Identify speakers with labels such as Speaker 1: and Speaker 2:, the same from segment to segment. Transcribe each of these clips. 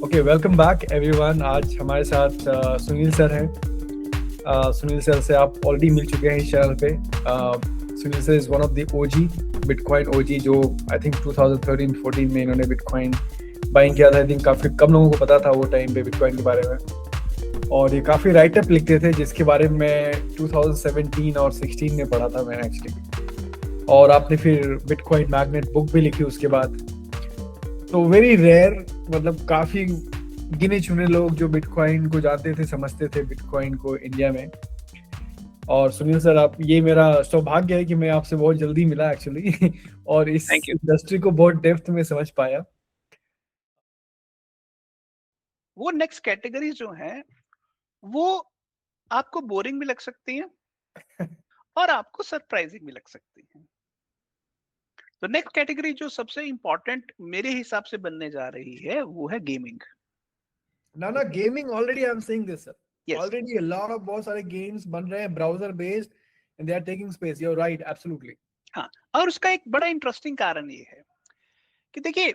Speaker 1: Okay, welcome back everyone. आज हमारे साथ सुनील सर हैं। सुनील सर से आप ऑलरेडी मिल चुके हैं इस चैनल पे। Sunil sir is one of the OG, bitcoin OG, जो आई थिंक 2013-14 में इन्होंने बिटकॉइन बाइंग किया था। आई थिंक काफ़ी कम लोगों को पता था वो टाइम पे बिटकॉइन के बारे में, और ये काफ़ी राइटअप लिखते थे जिसके बारे में 2017 और 16 में पढ़ा था मैंने एक्चुअली। और आपने फिर बिटकॉइन मैग्नेट बुक भी लिखी उसके बाद। तो वेरी रेयर, मतलब काफी गिने चुने लोग जो बिटकॉइन को जानते थे, समझते थे बिटकॉइन को इंडिया में। और सुनील सर, आप, ये मेरा सौभाग्य है कि मैं आपसे बहुत जल्दी मिला एक्चुअली और इस
Speaker 2: थैंक यू।
Speaker 1: इंडस्ट्री को बहुत डेप्थ में समझ पाया।
Speaker 2: वो नेक्स्ट कैटेगरी जो है वो आपको बोरिंग भी लग सकती है और आपको सरप्राइजिंग भी लग सकती है। तो नेक्स्ट कैटेगरी जो सबसे इंपॉर्टेंट मेरे हिसाब से बनने जा रही है वो है गेमिंग।
Speaker 1: ना ना, gaming already I am saying this sir.
Speaker 2: Yes.
Speaker 1: Already lot of बहुत सारे गेम्स बन रहे हैं browser based, and they are taking space. You are right, absolutely.
Speaker 2: हाँ, और उसका एक बड़ा इंटरेस्टिंग कारण ये है कि देखिए,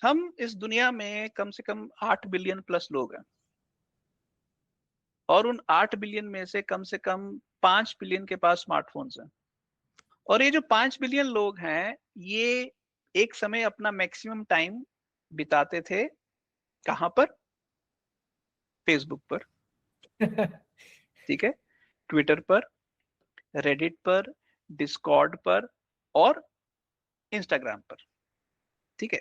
Speaker 2: हम इस दुनिया में कम से कम 8 बिलियन प्लस लोग हैं, और उन 8 बिलियन में से कम 5 बिलियन के पास स्मार्टफोन्स हैं। और ये जो 5 बिलियन लोग हैं, ये एक समय अपना मैक्सिमम टाइम बिताते थे कहाँ पर? फेसबुक पर, ठीक है, ट्विटर पर, रेडिट पर, डिस्कॉर्ड पर और इंस्टाग्राम पर, ठीक है।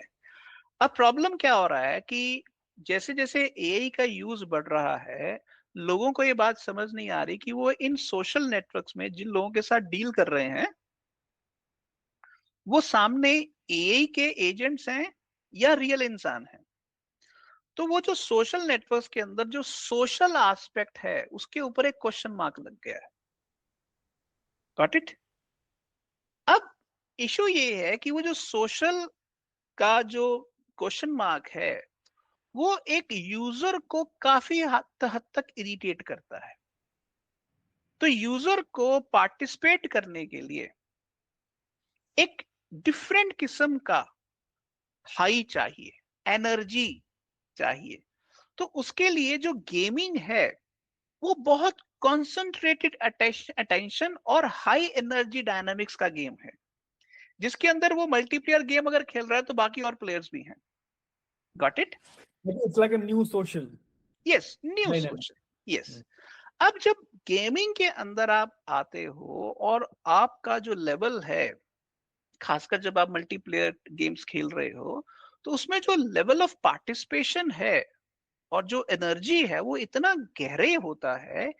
Speaker 2: अब प्रॉब्लम क्या हो रहा है कि जैसे जैसे एआई का यूज बढ़ रहा है, लोगों को ये बात समझ नहीं आ रही कि वो इन सोशल नेटवर्क्स में जिन लोगों के साथ डील कर रहे हैं, वो सामने एआई के एजेंट्स हैं या रियल इंसान हैं। तो वो जो सोशल नेटवर्क्स के अंदर जो सोशल एस्पेक्ट है, उसके ऊपर एक क्वेश्चन मार्क लग गया है। Got it? अब इशू ये है कि वो जो सोशल का जो क्वेश्चन मार्क है, वो एक यूजर को काफी हद तक इरिटेट करता है। तो यूजर को पार्टिसिपेट करने के लिए एक डिफरेंट किस्म का हाई चाहिए, एनर्जी चाहिए। तो उसके लिए जो गेमिंग है, वो बहुत कॉन्सेंट्रेटेड अटेंशन और हाई एनर्जी डायनामिक्स का गेम है, जिसके अंदर वो मल्टीप्लेयर गेम अगर खेल रहा है तो बाकी और प्लेयर्स भी हैं। Got it?
Speaker 1: It's like a new social
Speaker 2: yes, new
Speaker 1: dynamic.
Speaker 2: Social. Yes. अब जब गेमिंग के अंदर आप आते हो और आपका जो लेवल है, खासकर जब आप मल्टीप्लेयर गेम्स खेल रहे हो, तो उसमें जो लेवल ऑफ पार्टिसिपेशन है और जो एनर्जी है, वो इतना गहरे होता है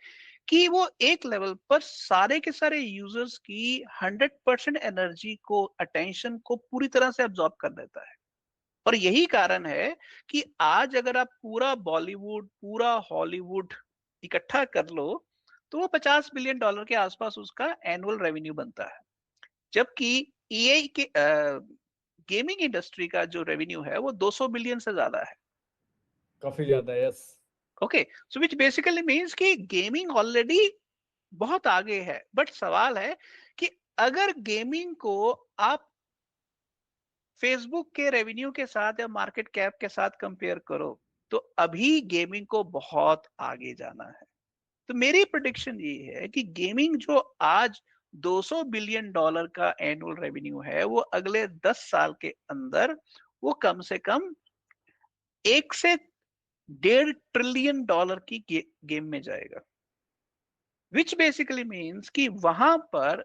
Speaker 2: कि वो एक लेवल पर सारे के सारे यूजर्स की 100% एनर्जी को, अटेंशन को पूरी तरह से अब्सॉर्ब कर देता है। और यही कारण है कि आज अगर आप पूरा बॉलीवुड, पूरा हॉलीवुड इकट्ठा कर लो, तो वो $50 बिलियन के आसपास उसका एनुअल रेवेन्यू बनता है। जबकि ईए के गेमिंग इंडस्ट्री का जो रेवेन्यू है वो 200 बिलियन से ज्यादा है।
Speaker 1: काफी ज्यादा है, यस।
Speaker 2: ओके, सो विच बेसिकली मीन्स कि गेमिंग ऑलरेडी बहुत आगे है। बट सवाल है कि अगर गेमिंग को आप फेसबुक के रेवेन्यू के साथ या मार्केट कैप के साथ कंपेयर करो, तो अभी गेमिंग को बहुत आगे जाना है। तो मेरी प्रिडिक्शन ये है कि गेमिंग जो आज $200 बिलियन का एनुअल रेवेन्यू है, वो अगले 10 साल के अंदर वो कम से कम 1 से 1.5 ट्रिलियन की गेम में जाएगा। विच बेसिकली मीन्स कि वहां पर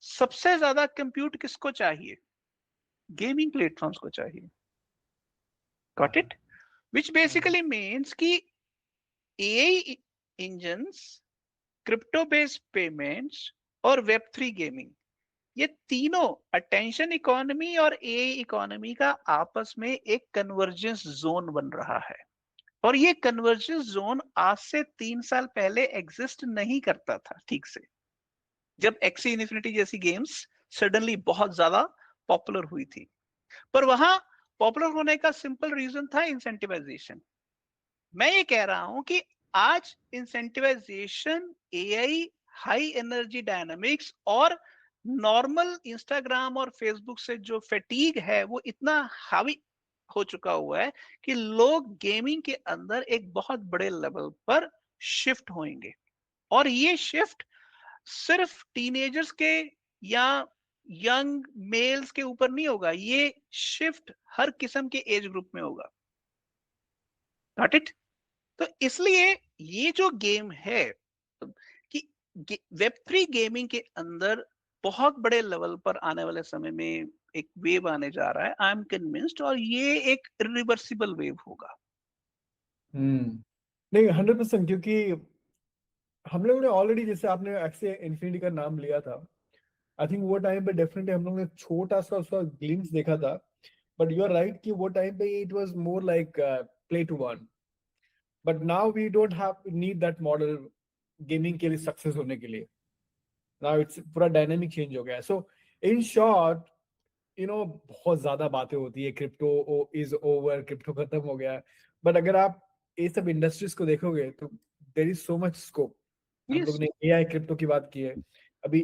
Speaker 2: सबसे ज्यादा कंप्यूट किसको चाहिए? गेमिंग प्लेटफॉर्म्स को चाहिए। Got it? Which basically means कि AI engines, crypto based payments और वेब 3 गेमिंग, ये तीनों अटेंशन इकोनॉमी और एआई इकोनॉमी का आपस में एक कन्वर्जेंस जोन बन रहा है। और ये कन्वर्जेंस जोन आज से 3 साल पहले एग्जिस्ट नहीं करता था ठीक से, जब एक्सी इन्फिनिटी जैसी गेम्स सडनली बहुत ज्यादा पॉपुलर हुई थी। पर वहां पॉपुलर होने का सिंपल रीजन था इंसेंटिवाइजेशन। मैं ये कह रहा हूं कि आज incentivisation, AI, high energy dynamics और नॉर्मल इंस्टाग्राम और फेसबुक से जो फैटीग है, वो इतना हावी हो चुका हुआ है कि लोग गेमिंग के अंदर एक बहुत बड़े लेवल पर शिफ्ट होंगे, और ये शिफ्ट सिर्फ टीनेजर्स के या यंग मेल्स के ऊपर नहीं होगा, ये शिफ्ट हर किस्म के एज ग्रुप में होगा। Got it? तो इसलिए ये जो गेम है कि वेब 3 गेमिंग के अंदर बहुत बड़े लेवल पर आने वाले समय में एक वेव आने जा रहा है, आई एम कन्विंस्ड, और ये एक इरिवर्सिबल वेव होगा।
Speaker 1: नहीं 100%, क्योंकि हम लोगों ने ऑलरेडी, जैसे आपने एक्से इन्फिनिटी का नाम लिया था, आई थिंक वो टाइम पे डेफिनेटली हम लोगों ने छोटा सा उसका ग्लिम्स देखा था, बट यू आर राइट कि वो टाइम पे it was more like play to earn, but now we don't have need that model gaming के लिए सक्सेस होने के लिए। नाउ इट्स पूरा डायनेमिक चेंज हो गया है। सो इन शॉर्ट, बहुत ज्यादा बातें होती है, क्रिप्टो इज ओवर, क्रिप्टो खत्म हो गया, बट अगर आप ये सब इंडस्ट्रीज को देखोगे तो there is so much scope. हम लोग
Speaker 2: यस,
Speaker 1: ने एआई क्रिप्टो की बात की है, अभी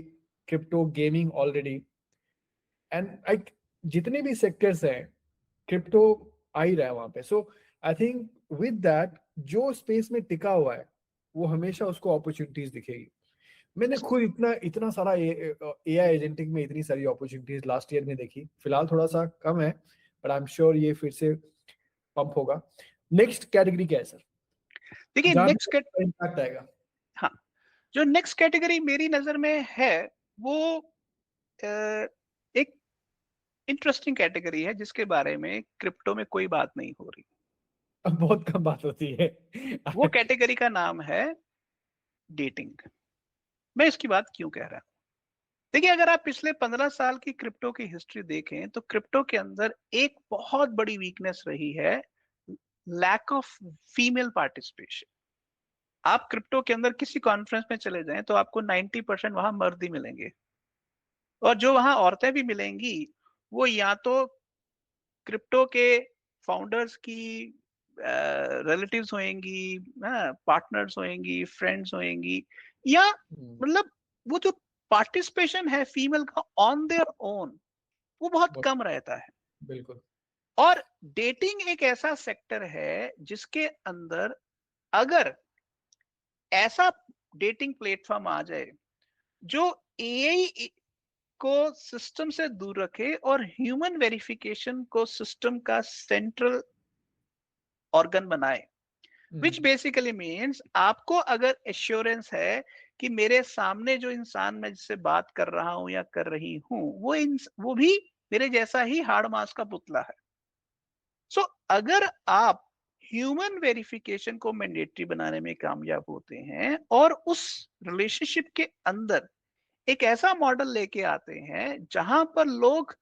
Speaker 1: क्रिप्टो गेमिंग ऑलरेडी, एंड जितने भी सेक्टर्स हैं क्रिप्टो आ ही रहा है वहां पे। सो आई थिंक विद दैट जो स्पेस में टिका हुआ है वो हमेशा उसको अपॉर्चुनिटीज दिखेगी। मैंने खुद इतना इतना सारा एआई एजेंटिक में इतनी सारी अपॉर्चुनिटीज लास्ट ईयर में देखी, फिलहाल थोड़ा सा कम है, बट आई एम श्योर ये फिर से पंप होगा। नेक्स्ट कैटेगरी क्या है सर,
Speaker 2: देखिए
Speaker 1: जहां
Speaker 2: नेक्स्ट
Speaker 1: इम्पैक्ट आएगा?
Speaker 2: हाँ, जो नेक्स्ट कैटेगरी मेरी नजर में है वो एक इंटरेस्टिंग कैटेगरी है जिसके बारे में क्रिप्टो में कोई बात नहीं हो रही।
Speaker 1: अब बहुत कम बात होती है।
Speaker 2: वो कैटेगरी का नाम है डेटिंग। मैं इसकी बात क्यों कह रहा हूं? देखिए, अगर आप पिछले 15 साल की क्रिप्टो की हिस्ट्री देखें तो क्रिप्टो के अंदर एक बहुत बड़ी वीकनेस रही है, लैक ऑफ फीमेल पार्टिसिपेशन। आप क्रिप्टो के अंदर किसी कॉन्फ्रेंस में चले जाएं तो आपको 90% वहां मर्द ही मिलेंगे, और जो वहां औरतें भी मिलेंगी वो या तो क्रिप्टो के फाउंडर्स की रिलेटिव्स होंगी, पार्टनर्स होंगी, फ्रेंड्स होंगी, या मतलब वो जो पार्टिसिपेशन है फीमेल का ऑन देयर ओन वो बहुत कम रहता है।
Speaker 1: बिल्कुल।
Speaker 2: और डेटिंग एक ऐसा सेक्टर है जिसके अंदर अगर ऐसा डेटिंग प्लेटफॉर्म आ जाए जो एआई को सिस्टम से दूर रखे और ह्यूमन वेरिफिकेशन को सिस्टम का सेंट्रल ऑर्गन बनाए, विच बेसिकली मीन्स आपको अगर एश्योरेंस है कि मेरे सामने जो इंसान मैं जिससे बात कर रहा हूं या कर रही हूं वो भी मेरे जैसा ही हाड़ मास का पुतला है। सो अगर आप ह्यूमन वेरिफिकेशन को मैंडेटरी बनाने में कामयाब होते हैं और उस रिलेशनशिप के अंदर एक ऐसा मॉडल लेके आते हैं जहां पर लोग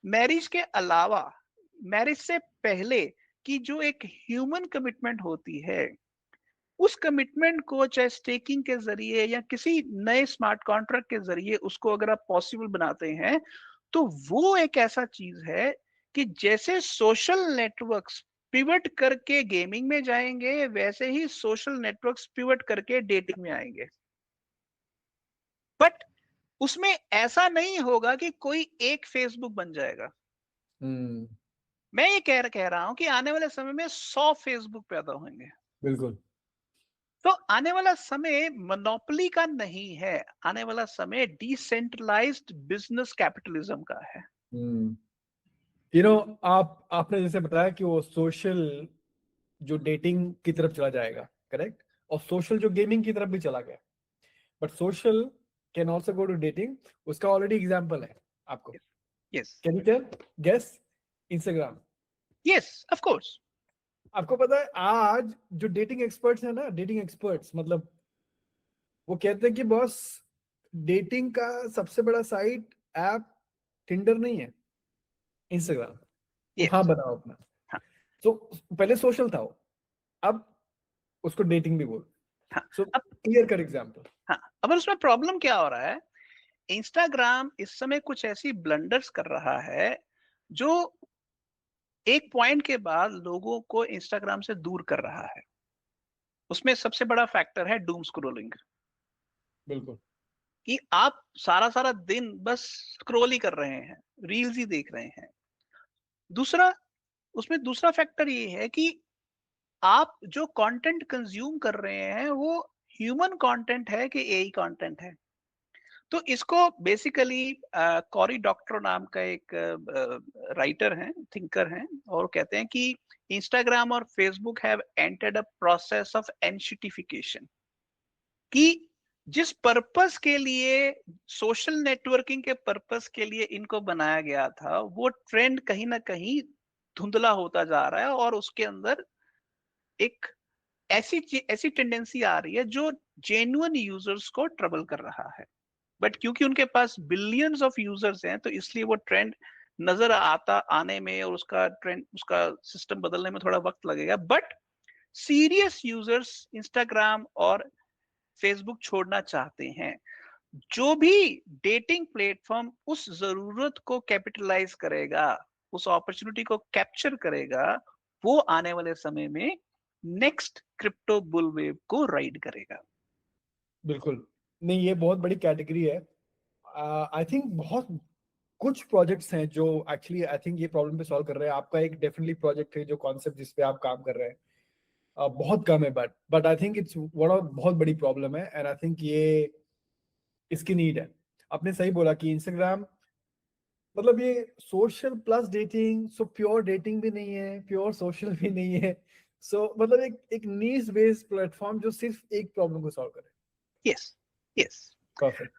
Speaker 2: मैरिज के अलावा, मैरिज से पहले की जो एक ह्यूमन कमिटमेंट होती है उस कमिटमेंट को चाहे स्टेकिंग के जरिए या किसी नए स्मार्ट कॉन्ट्रैक्ट के जरिए उसको अगर आप पॉसिबल बनाते हैं, तो वो एक ऐसा चीज है कि जैसे सोशल नेटवर्क्स पिवट करके गेमिंग में जाएंगे वैसे ही सोशल नेटवर्क्स पिवट करके डेटिंग में आएंगे। बट उसमें ऐसा नहीं होगा कि कोई एक फेसबुक बन जाएगा। मैं ये कह रहा हूं कि आने वाले समय में 100 फेसबुक पैदा होंगे।
Speaker 1: बिल्कुल।
Speaker 2: तो आने वाला समय मोनोपोली का नहीं है, आने वाला समय डिसेंट्रलाइज्ड बिजनेस कैपिटलिज्म का है।
Speaker 1: आपने जैसे बताया कि वो सोशल जो डेटिंग की तरफ चला जाएगा, करेक्ट, और सोशल जो गेमिंग की तरफ भी चला गया, but social can also go to dating. उसका ऑलरेडी एग्जाम्पल है आपको,
Speaker 2: yes
Speaker 1: can you tell, guess? Instagram.
Speaker 2: Yes of course.
Speaker 1: आपको पता है आज जो डेटिंग एक्सपर्ट्स है ना, डेटिंग एक्सपर्ट्स मतलब वो कहते हैं कि बॉस डेटिंग का सबसे बड़ा साइट ऐप टिंडर नहीं है, इंस्टाग्राम। वहां
Speaker 2: यस
Speaker 1: बनाओ अपना।
Speaker 2: हाँ
Speaker 1: तो पहले सोशल था वो, अब उसको डेटिंग भी बोल।
Speaker 2: हाँ।
Speaker 1: सो
Speaker 2: अब
Speaker 1: क्लियर कट एग्जांपल।
Speaker 2: हाँ, अब उसमें प्रॉब्लम क्या हो रहा है, इंस्टाग्राम इस समय कुछ ऐसी ब्लंडर्स कर रहा है जो एक पॉइंट के बाद लोगों को इंस्टाग्राम से दूर कर रहा है। उसमें सबसे बड़ा फैक्टर है डूम स्क्रोलिंग,
Speaker 1: बिल्कुल।
Speaker 2: कि आप सारा सारा दिन बस स्क्रोल ही कर रहे हैं, रील्स ही देख रहे हैं। दूसरा, उसमें दूसरा फैक्टर ये है कि आप जो कंटेंट कंज्यूम कर रहे हैं वो ह्यूमन कंटेंट है कि एआई कंटेंट है। तो इसको बेसिकली कॉरी डॉक्टर नाम का एक राइटर हैं, थिंकर हैं, और कहते हैं कि इंस्टाग्राम और Facebook have entered a process of enshittification, कि जिस पर्पस के लिए, सोशल नेटवर्किंग के पर्पस के लिए इनको बनाया गया था, वो ट्रेंड कहीं ना कहीं धुंधला होता जा रहा है, और उसके अंदर एक ऐसी टेंडेंसी आ रही है जो जेन्युइन यूजर्स को ट्रबल कर रहा है। बट क्योंकि उनके पास बिलियंस ऑफ यूजर्स हैं, तो इसलिए वो ट्रेंड नजर आता आने में और उसका ट्रेंड, उसका सिस्टम बदलने में थोड़ा वक्त लगेगा। बट सीरियस यूजर्स इंस्टाग्राम और फेसबुक छोड़ना चाहते हैं। जो भी डेटिंग प्लेटफॉर्म उस जरूरत को कैपिटलाइज करेगा, उस अपॉर्चुनिटी को कैप्चर करेगा, वो आने वाले समय में नेक्स्ट क्रिप्टो बुल वेव को राइड करेगा।
Speaker 1: बिल्कुल। नहीं, ये बहुत बड़ी कैटेगरी है। आई थिंक बहुत कुछ प्रोजेक्ट्स हैं जो एक्चुअली आई थिंक ये प्रॉब्लम पे सॉल्व कर रहे हैं। आपका एक डेफिनेटली प्रोजेक्ट है जो कॉन्सेप्ट जिस पे आप काम कर रहे हैं, बहुत कम है, but I think it's one of बहुत बड़ी प्रॉब्लम है, एंड आई थिंक ये इसकी नीड है। आपने सही बोला कि इंस्टाग्राम मतलब ये social plus dating, so pure dating भी नहीं है, प्योर सोशल भी नहीं है। सो मतलब एक नीड्स बेस्ड प्लेटफॉर्म जो सिर्फ एक प्रॉब्लम को सॉल्व करे।
Speaker 2: Yes, yes.
Speaker 1: परफेक्ट।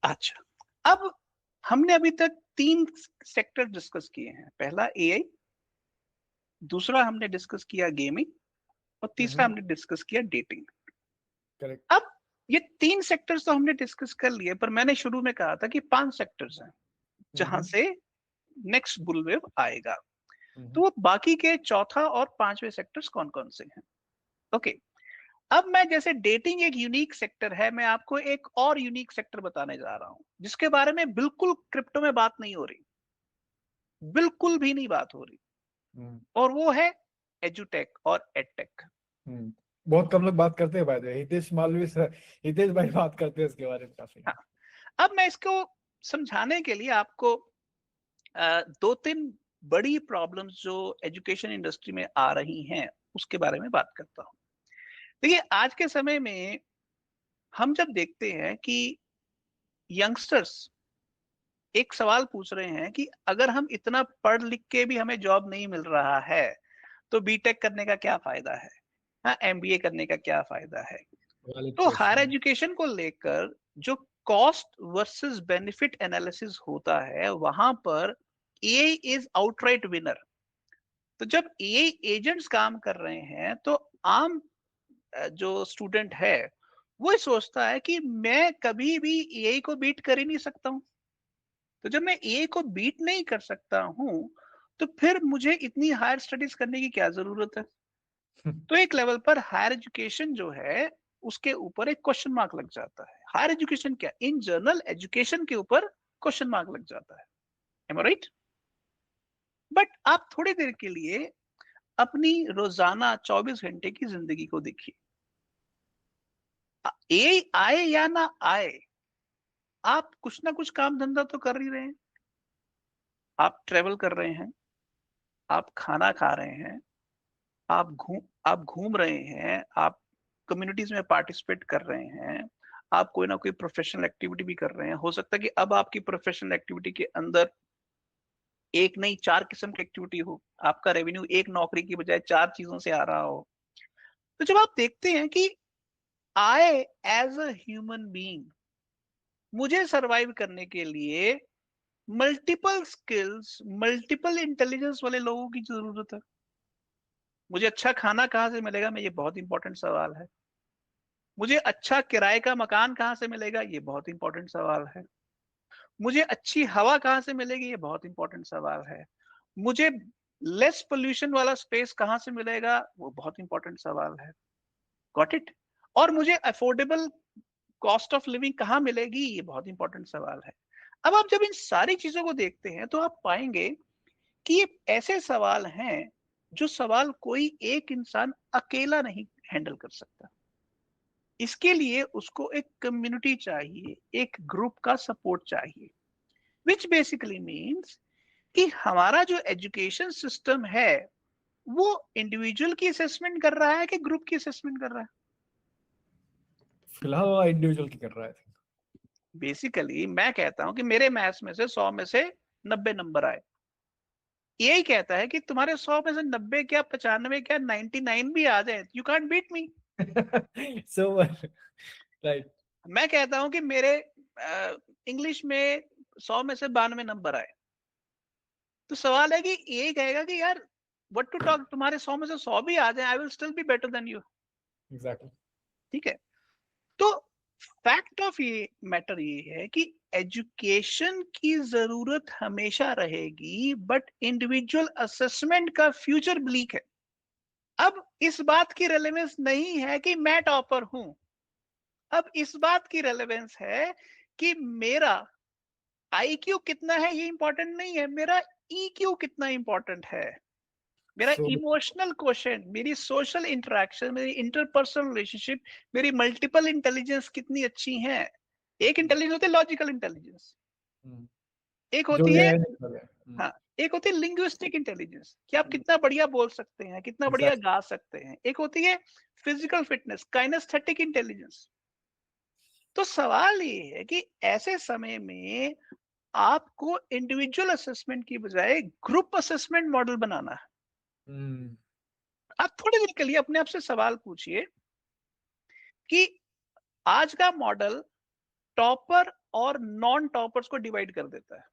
Speaker 2: अच्छा, अब हमने अभी तक 3 सेक्टर डिस्कस किए हैं। पहला एआई, दूसरा हमने डिस्कस किया गेमिंग, और तीसरा हमने डिस्कस किया डेटिंग।
Speaker 1: करेक्ट।
Speaker 2: अब ये 3 सेक्टर्स तो हमने डिस्कस कर लिए, पर मैंने शुरू में कहा था कि 5 सेक्टर्स हैं जहां से नेक्स्ट बुलवेव आएगा। तो वो बाकी के चौथा और 5वें सेक्टर्स कौन कौन से हैं? ओके, अब मैं, जैसे डेटिंग एक यूनिक सेक्टर है, मैं आपको एक और यूनिक सेक्टर बताने जा रहा हूं जिसके बारे में बिल्कुल क्रिप्टो में बात नहीं हो रही, बिल्कुल भी नहीं बात हो रही, और वो है एजुटेक और एडटेक।
Speaker 1: बहुत कम लोग बात करते हैं, भाई हितेश मालवी सर, हितेश भाई बात करते हैं इसके बारे में काफी।
Speaker 2: हाँ, अब मैं इसको समझाने के लिए आपको 2-3 बड़ी प्रॉब्लम्स जो एजुकेशन इंडस्ट्री में आ रही हैं उसके बारे में बात करता हूं। देखिए, आज के समय में हम जब देखते हैं कि यंगस्टर्स एक सवाल पूछ रहे हैं कि अगर हम इतना पढ़ लिख के भी हमें जॉब नहीं मिल रहा है, तो बीटेक करने का क्या फायदा है? हाँ, एमबीए करने का क्या फायदा है?
Speaker 1: वैलिड
Speaker 2: तो हायर
Speaker 1: क्वेश्चन।
Speaker 2: एजुकेशन को लेकर जो कॉस्ट वर्सेस बेनिफिट एनालिसिस होता है, वहां पर एआई इज आउटराइट विनर। तो जब एआई एजेंट्स काम कर रहे हैं, तो आम जो स्टूडेंट है वो सोचता है कि मैं कभी भी एआई को बीट कर ही नहीं सकता हूं। तो जब मैं एआई को बीट नहीं कर सकता हूं, तो फिर मुझे इतनी हायर स्टडीज करने की क्या जरूरत है? तो एक लेवल पर हायर एजुकेशन जो है उसके ऊपर एक क्वेश्चन मार्क लग जाता है। हायर एजुकेशन क्या, इन जनरल एजुकेशन के ऊपर क्वेश्चन मार्क लग जाता है। M I right? बट आप थोड़ी देर के लिए अपनी रोजाना 24 घंटे की जिंदगी को देखिए। एआई आए या ना आए, आप कुछ ना कुछ काम धंधा तो कर ही रहे हैं। आप ट्रेवल कर रहे हैं, आप खाना खा रहे हैं, आप घूम रहे हैं, आप कम्युनिटीज में पार्टिसिपेट कर रहे हैं, आप कोई ना कोई प्रोफेशनल एक्टिविटी भी कर रहे हैं। हो सकता है कि अब आपकी प्रोफेशनल एक्टिविटी के अंदर एक नहीं 4 किस्म की एक्टिविटी हो, आपका रेवेन्यू एक नौकरी की बजाय 4 चीजों से आ रहा हो। तो जब आप देखते हैं कि I as a human being, मुझे सरवाइव करने के लिए मल्टीपल स्किल्स, मल्टीपल इंटेलिजेंस वाले लोगों की जरूरत है। मुझे अच्छा खाना कहाँ से मिलेगा, मैं, ये बहुत इंपॉर्टेंट सवाल है। मुझे अच्छा किराए का मकान कहाँ से मिलेगा, ये बहुत इंपॉर्टेंट सवाल है। मुझे अच्छी हवा कहाँ से मिलेगी, ये बहुत इंपॉर्टेंट सवाल है। मुझे लेस पोल्यूशन वाला स्पेस कहाँ से मिलेगा, वो बहुत इंपॉर्टेंट सवाल है। Got it? और मुझे अफोर्डेबल कॉस्ट ऑफ लिविंग कहाँ मिलेगी, ये बहुत इंपॉर्टेंट सवाल है। अब आप जब इन सारी चीजों को देखते हैं, तो आप पाएंगे कि ये ऐसे सवाल हैं जो सवाल कोई एक इंसान अकेला नहीं हैंडल कर सकता। इसके लिए उसको एक कम्युनिटी चाहिए, एक ग्रुप का सपोर्ट चाहिए, विच बेसिकली मीन्स कि हमारा जो एजुकेशन सिस्टम है वो इंडिविजुअल की असेसमेंट कर रहा है कि ग्रुप की असेसमेंट कर रहा है?
Speaker 1: फिलहाल इंडिविजुअल की कर रहा है।
Speaker 2: बेसिकली मैं कहता हूं कि मेरे मैथ्स में से 100 में से 90 नंबर आए, यही कहता है कि तुम्हारे 100 में से 90 क्या 95 क्या 99 भी आ जाए, you can't beat me.
Speaker 1: So right.
Speaker 2: मैं कहता हूं कि मेरे इंग्लिश में 100 में से 92 नंबर आए, तो सवाल है कि यही कहेगा कि यार व्हाट टू टॉक, तुम्हारे 100 में से 100 भी आ जाए, I will still be better than you.
Speaker 1: Exactly.
Speaker 2: ठीक है, तो फैक्ट ऑफ ये मैटर ये है कि एजुकेशन की जरूरत हमेशा रहेगी, बट इंडिविजुअल असेसमेंट का फ्यूचर ब्लीक है। अब इस बात की रेलेवेंस नहीं है कि मैं टॉपर हूं, अब इस बात की रेलेवेंस है कि मेरा आईक्यू कितना है ये इंपॉर्टेंट नहीं है, मेरा ईक्यू कितना इंपॉर्टेंट है, मेरा
Speaker 1: So
Speaker 2: इमोशनल क्वेश्चन, मेरी सोशल इंटरेक्शन, मेरी इंटरपर्सनल रिलेशनशिप, मेरी मल्टीपल इंटेलिजेंस कितनी अच्छी है। एक इंटेलिजेंस होती है लॉजिकल इंटेलिजेंस, एक
Speaker 1: जो
Speaker 2: होती
Speaker 1: ये
Speaker 2: है,
Speaker 1: है निकल गया।
Speaker 2: हाँ, एक होती है लिंग्विस्टिक इंटेलिजेंस कि आप कितना बढ़िया बोल सकते हैं, कितना बढ़िया
Speaker 1: एग्जैक्टली।
Speaker 2: गा सकते हैं, एक होती है फिजिकल फिटनेस, काइनेस्थेटिक इंटेलिजेंस। तो सवाल ये है कि ऐसे समय में आपको इंडिविजुअल असेसमेंट की बजाय ग्रुप असेसमेंट मॉडल बनाना है। आप थोड़ी देर के लिए अपने आप से सवाल पूछिए कि आज का मॉडल टॉपर और नॉन टॉपर्स को डिवाइड कर देता है।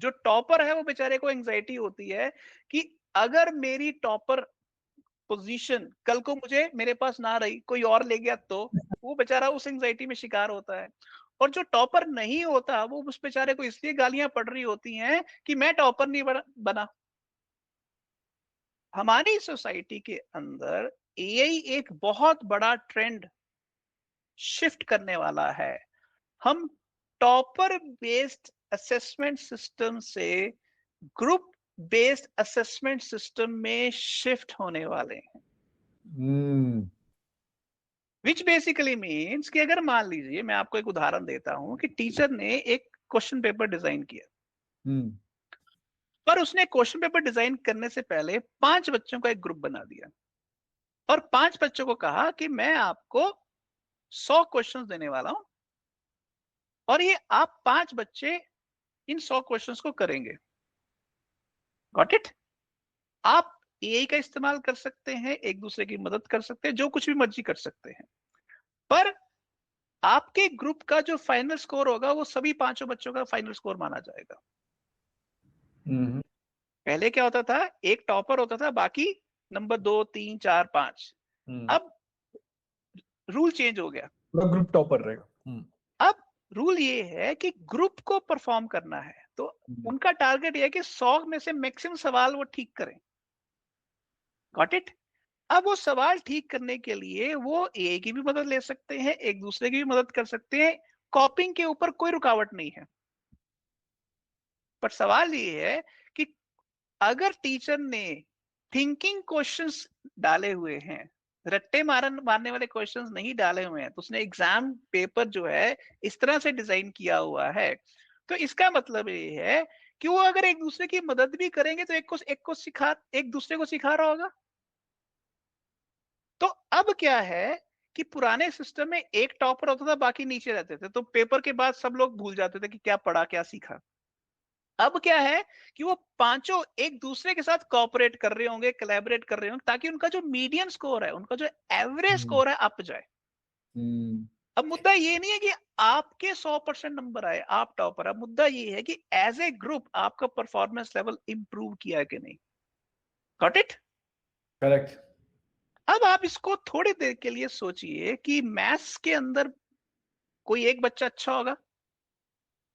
Speaker 2: जो टॉपर है वो बेचारे को एंजाइटी होती है कि अगर मेरी टॉपर पोजीशन कल को मुझे मेरे पास ना रही, कोई और ले गया, तो वो बेचारा उस एंजाइटी में शिकार होता है। और जो टॉपर नहीं होता वो उस बेचारे को इसलिए गालियां पड़ रही होती हैं कि मैं टॉपर नहीं बना। हमारी सोसाइटी के अंदर एआई एक बहुत बड़ा ट्रेंड शिफ्ट करने वाला है। हम टॉपर बेस्ड असेसमेंट सिस्टम से ग्रुप बेस्ड असेसमेंट सिस्टम में शिफ्ट होने वाले हैं। विच बेसिकली मीन्स कि अगर मान लीजिए, मैं आपको एक उदाहरण देता हूं कि टीचर ने एक क्वेश्चन पेपर डिजाइन किया, पर उसने क्वेश्चन पेपर डिजाइन करने से पहले 5 बच्चों का एक ग्रुप बना दिया और 5 बच्चों को कहा कि मैं आपको 100 क्वेश्चंस देने वाला हूं और ये आप 5 बच्चे इन 100 क्वेश्चंस को करेंगे। Got it? आप एआई का इस्तेमाल कर सकते हैं, एक दूसरे की मदद कर सकते हैं, जो कुछ भी मर्जी कर सकते हैं, पर आपके ग्रुप का जो फाइनल स्कोर होगा वो सभी 5 बच्चों का फाइनल स्कोर माना जाएगा। पहले क्या होता था, एक टॉपर होता था, बाकी नंबर 2 3 4 5। अब रूल चेंज हो गया,
Speaker 1: पूरा ग्रुप टॉपर रहेगा।
Speaker 2: अब रूल ये है कि ग्रुप को परफॉर्म करना है, तो उनका टारगेट ये है कि 100 में से मैक्सिमम सवाल वो ठीक करें। Got it? अब वो सवाल ठीक करने के लिए वो एआई की भी मदद ले सकते हैं, एक दूसरे की भी मदद कर सकते हैं, कॉपिंग के ऊपर कोई रुकावट नहीं है। पर सवाल ये है कि अगर टीचर ने थिंकिंग क्वेश्चंस डाले हुए हैं, रट्टे मारने वाले क्वेश्चंस नहीं डाले हुए हैं, तो उसने एग्जाम पेपर जो है इस तरह से डिजाइन किया हुआ है, तो इसका मतलब ये है कि वो अगर एक दूसरे की मदद भी करेंगे तो एक दूसरे को सिखा रहा होगा। तो अब क्या है कि पुराने सिस्टम में एक टॉपर होता था, बाकी नीचे रहते थे, तो पेपर के बाद सब लोग भूल जाते थे कि क्या पढ़ा क्या सीखा। अब क्या है कि वो पांचों एक दूसरे के साथ कोऑपरेट कर रहे होंगे, कोलैबोरेट कर रहे होंगे, ताकि उनका जो मीडियन स्कोर है, उनका जो एवरेज स्कोर है, अप जाए। अब मुद्दा ये नहीं है कि आपके 100% नंबर आए, आप टॉपर। अब मुद्दा ये है कि एज ए ग्रुप आपका परफॉर्मेंस लेवल इंप्रूव किया है कि नहीं। Got it?
Speaker 1: करेक्ट।
Speaker 2: अब आप इसको थोड़ी देर के लिए सोचिए कि मैथ्स के अंदर कोई एक बच्चा अच्छा होगा,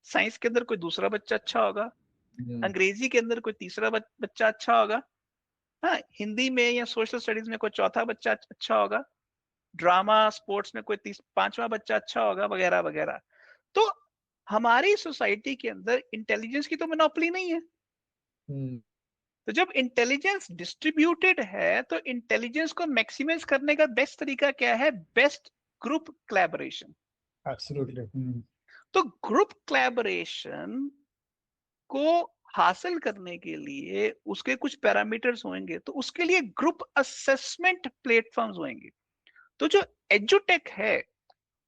Speaker 2: साइंस के अंदर कोई दूसरा बच्चा अच्छा होगा, अंग्रेजी के अंदर कोई तीसरा बच्चा अच्छा होगा, हाँ, हिंदी में या सोशल स्टडीज में कोई चौथा बच्चा अच्छा होगा, ड्रामा स्पोर्ट्स में कोई 5वां बच्चा अच्छा होगा, वगैरह वगैरह। तो हमारी सोसाइटी के अंदर इंटेलिजेंस की तो मोनोपोली नहीं है। तो जब इंटेलिजेंस डिस्ट्रीब्यूटेड है तो इंटेलिजेंस को मैक्सिमाइज करने का बेस्ट तरीका क्या है? Best group collaboration.
Speaker 1: एब्सोल्युटली।
Speaker 2: तो ग्रुप कोलैबोरेशन को हासिल करने के लिए उसके कुछ पैरामीटर्स होंगे, तो उसके लिए ग्रुप असेसमेंट प्लेटफॉर्म्स होंगे। तो जो एजुटेक है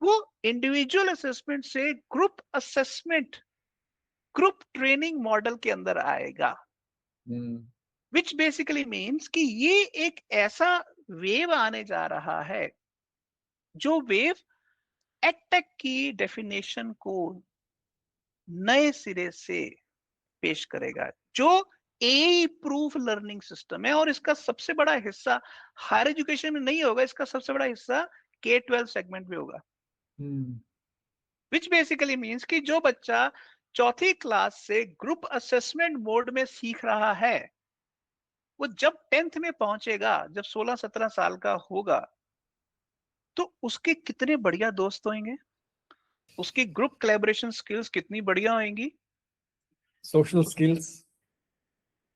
Speaker 2: वो इंडिविजुअल असेसमेंट से group assessment, group training model के अंदर आएगा, विच बेसिकली मीन्स कि ये एक ऐसा वेव आने जा रहा है जो वेव एडटेक की डेफिनेशन को नए सिरे से पेश करेगा, जो ए प्रूफ लर्निंग सिस्टम है। और इसका सबसे बड़ा हिस्सा हायर एजुकेशन में नहीं होगा, इसका सबसे बड़ा हिस्सा K-12 सेगमेंट में होगा, विच बेसिकली मीन्स कि जो बच्चा चौथी क्लास से ग्रुप असेसमेंट मोड में सीख रहा है, वो जब 10th में पहुंचेगा, जब 16-17 साल का होगा, तो उसके कितने बढ़िया दोस्त होंगे, उसकी ग्रुप कोलैबोरेशन स्किल्स कितनी बढ़िया होंगी,
Speaker 1: सोशल स्किल्स,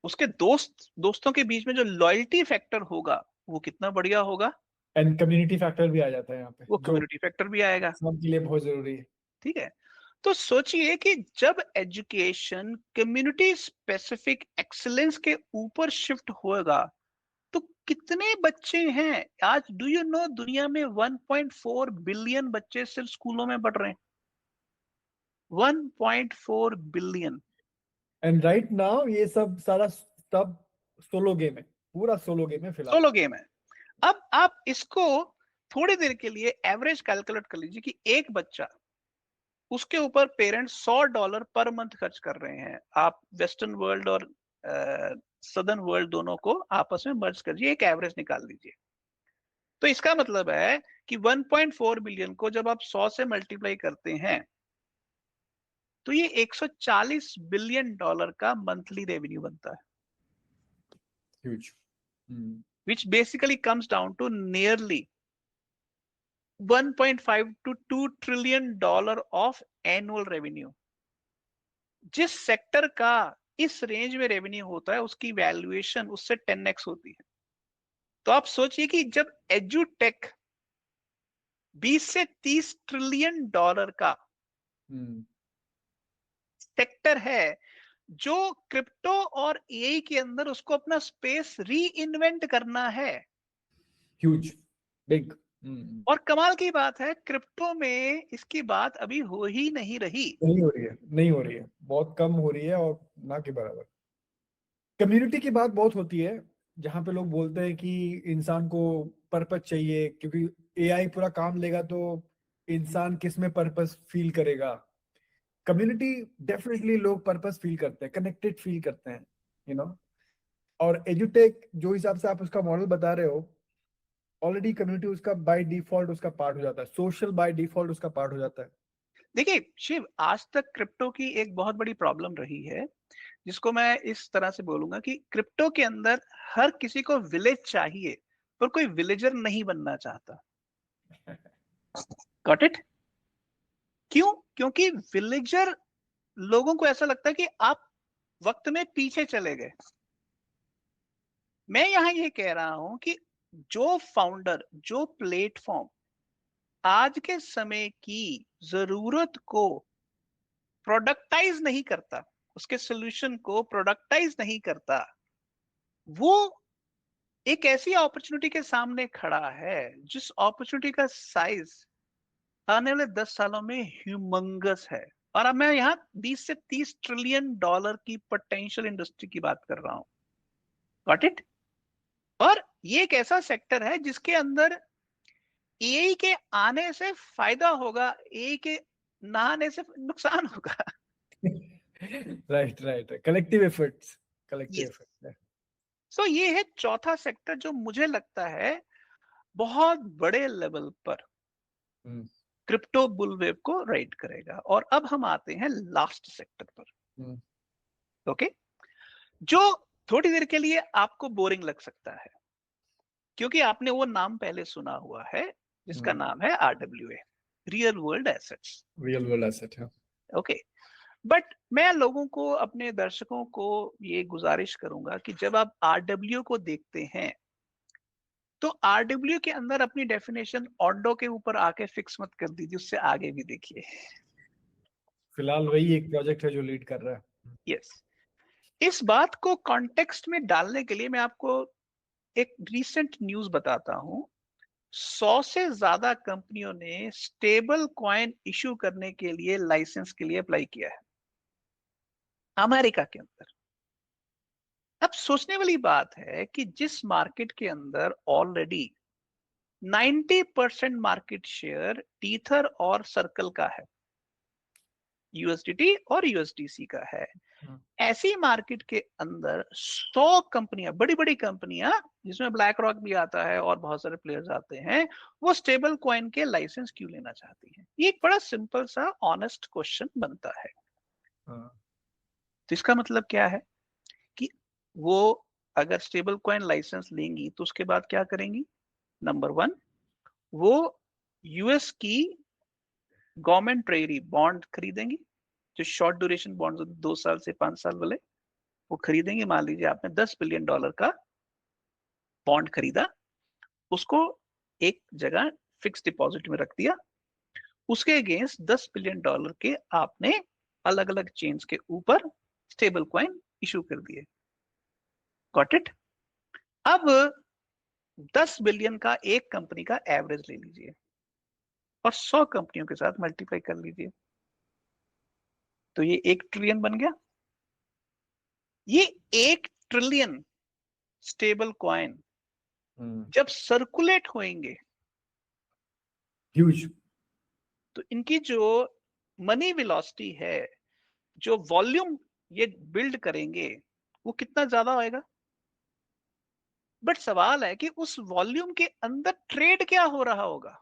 Speaker 2: उसके दोस्तों के बीच में जो लॉयल्टी फैक्टर होगा वो कितना बढ़िया होगा,
Speaker 1: एंड कम्युनिटी फैक्टर भी आ जाता है यहाँ पे,
Speaker 2: वो
Speaker 1: जो
Speaker 2: कम्युनिटी फैक्टर भी आएगा।
Speaker 1: सबके लिए बहुत जरूरी है।
Speaker 2: ठीक है, तो सोचिए कि जब एजुकेशन कम्युनिटी स्पेसिफिक एक्सीलेंस के ऊपर शिफ्ट होगा, तो कितने बच्चे हैं आज, डू यू नो, दुनिया में 1.4 बिलियन बच्चे सिर्फ स्कूलों में पढ़ रहे हैं, 1.4 बिलियन।
Speaker 1: एंड राइट नाउ ये सब सारा सब सोलो गेम है, पूरा सोलो गेम है फिलहाल।
Speaker 2: सोलो गेम है। अब आप इसको थोड़ी देर के लिए एवरेज कैलकुलेट कर लीजिए कि एक बच्चा, उसके ऊपर पेरेंट्स $100 पर मंथ खर्च कर रहे हैं। आप वेस्टर्न वर्ल्ड और सदर्न वर्ल्ड दोनों को आपस में मर्ज करिए, एक एवरेज निकाल लीजिए। तो इसका मतलब है कि 1.4 बिलियन को जब आप 100 से मल्टीप्लाई करते हैं, तो ये $140 बिलियन का मंथली रेवेन्यू बनता है,
Speaker 1: huge.
Speaker 2: which basically comes down to nearly 1.5 to 2 trillion dollar of annual revenue. जिस सेक्टर का इस रेंज में रेवेन्यू होता है, उसकी वैल्यूएशन उससे 10x होती है। तो आप सोचिए कि जब एजुटेक 20 से 30 ट्रिलियन डॉलर का सेक्टर है, जो क्रिप्टो और एआई के अंदर उसको अपना स्पेस री इन्वेंट करना है,
Speaker 1: ह्यूज, बिग।
Speaker 2: और कमाल की बात है क्रिप्टो में इसकी बात अभी हो ही नहीं रही,
Speaker 1: नहीं हो रही है, नहीं हो रही है, बहुत कम हो रही है, और ना के बराबर। कम्युनिटी की बात बहुत होती है, जहां पे लोग बोलते हैं कि इंसान को पर्पस चाहिए, क्योंकि एआई पूरा काम लेगा तो इंसान किस में पर्पस फील करेगा। कम्युनिटी डेफिनेटली लोग पर्पस फील करते हैं, कनेक्टेड फील करते हैं, यू नो। और एजुटेक जो हिसाब से आप उसका मॉडल बता रहे हो, ऑलरेडी कम्युनिटी उसका बाय डिफॉल्ट उसका पार्ट हो जाता है, सोशल बाय डिफॉल्ट उसका पार्ट हो जाता है।
Speaker 2: देखिए शिव, आज तक क्रिप्टो की एक बहुत बड़ी प्रॉब्लम रही है, जिसको मैं इस तरह से बोलूंगा कि क्रिप्टो के अंदर हर किसी को विलेज चाहिए, पर कोई विलेजर नहीं बनना चाहता। Got it? क्यों? क्योंकि विलेजर लोगों को ऐसा लगता है कि आप वक्त में पीछे चले गए। मैं यहां ये कह रहा हूं कि जो फाउंडर, जो प्लेटफॉर्म आज के समय की जरूरत को प्रोडक्टाइज नहीं करता, उसके सोल्यूशन को प्रोडक्टाइज नहीं करता, वो एक ऐसी अपॉर्चुनिटी के सामने खड़ा है जिस अपॉर्चुनिटी का साइज आने वाले 10 सालों में ह्यूमंगस है। और अब मैं यहाँ 20 से 30 ट्रिलियन डॉलर की पोटेंशियल इंडस्ट्री की बात कर रहा हूं। Got it? और ये एक ऐसा सेक्टर है जिसके अंदर एआई के आने से फायदा होगा, एआई के ना आने से नुकसान होगा।
Speaker 1: Right right, collective efforts, collective
Speaker 2: yes.
Speaker 1: Efforts.
Speaker 2: So ये है चौथा सेक्टर जो मुझे लगता है बहुत बड़े लेवल पर क्रिप्टो बुलवेव को राइड करेगा। और अब हम आते हैं लास्ट सेक्टर पर, ओके, जो थोड़ी देर के लिए आपको बोरिंग लग सकता है, क्योंकि आपने वो नाम पहले सुना हुआ है, जिसका नाम है RWA, real world assets.
Speaker 1: Real world asset है।
Speaker 2: ओके, बट मैं लोगों को, अपने दर्शकों को ये गुजारिश करूंगा कि जब आप आरडब्ल्यू को देखते हैं, तो आरडब्ल्यू के अंदर अपनी डेफिनेशन ऑर्डो के ऊपर आके फिक्स मत कर दीजिए, उससे आगे भी देखिए।
Speaker 1: फिलहाल वही एक प्रोजेक्ट है जो लीड कर रहा है।
Speaker 2: यस, इस बात को कॉन्टेक्स्ट में डालने के लिए मैं आपको एक रीसेंट न्यूज बताता हूं। 100 से ज्यादा कंपनियों ने स्टेबल कॉइन इशू करने के लिए लाइसेंस के लिए अप्लाई किया है अमेरिका के अंदर। अब सोचने वाली बात है कि जिस मार्केट के अंदर ऑलरेडी 90% मार्केट शेयर टीथर और सर्कल का है, यूएसडीटी और यूएसडीसी का है, ऐसी मार्केट के अंदर 100 कंपनियां, बड़ी बड़ी कंपनियां जिसमें ब्लैक रॉक भी आता है और बहुत सारे प्लेयर्स आते हैं, वो स्टेबल कॉइन के लाइसेंस क्यों लेना चाहती हैं? ये एक बड़ा सिंपल सा ऑनेस्ट क्वेश्चन बनता है। तो इसका मतलब क्या है कि वो अगर स्टेबल कॉइन लाइसेंस लेंगी तो उसके बाद क्या करेंगी? नंबर 1, वो यूएस की गवर्नमेंट ट्रेजरी बॉन्ड खरीदेंगी, जो शॉर्ट ड्यूरेशन बॉन्ड 2 साल से 5 साल वाले, वो खरीदेंगे। मान लीजिए आपने $10 बिलियन का बॉन्ड खरीदा, उसको एक जगह फिक्स डिपॉजिट में रख दिया, उसके अगेंस्ट $10 बिलियन के आपने अलग अलग चेन्स के ऊपर स्टेबल कॉइन इशू कर दिए। Got it? अब 10 बिलियन का एक कंपनी का एवरेज ले लीजिए और 100 कंपनियों के साथ मल्टीप्लाई कर लीजिए, तो ये 1 ट्रिलियन बन गया। ये 1 ट्रिलियन स्टेबल कॉइन जब सर्कुलेट होंगे,
Speaker 1: ह्यूज,
Speaker 2: तो इनकी जो मनी वेलोसिटी है, जो वॉल्यूम ये बिल्ड करेंगे, वो कितना ज्यादा होएगा। बट सवाल है कि उस वॉल्यूम के अंदर ट्रेड क्या हो रहा होगा।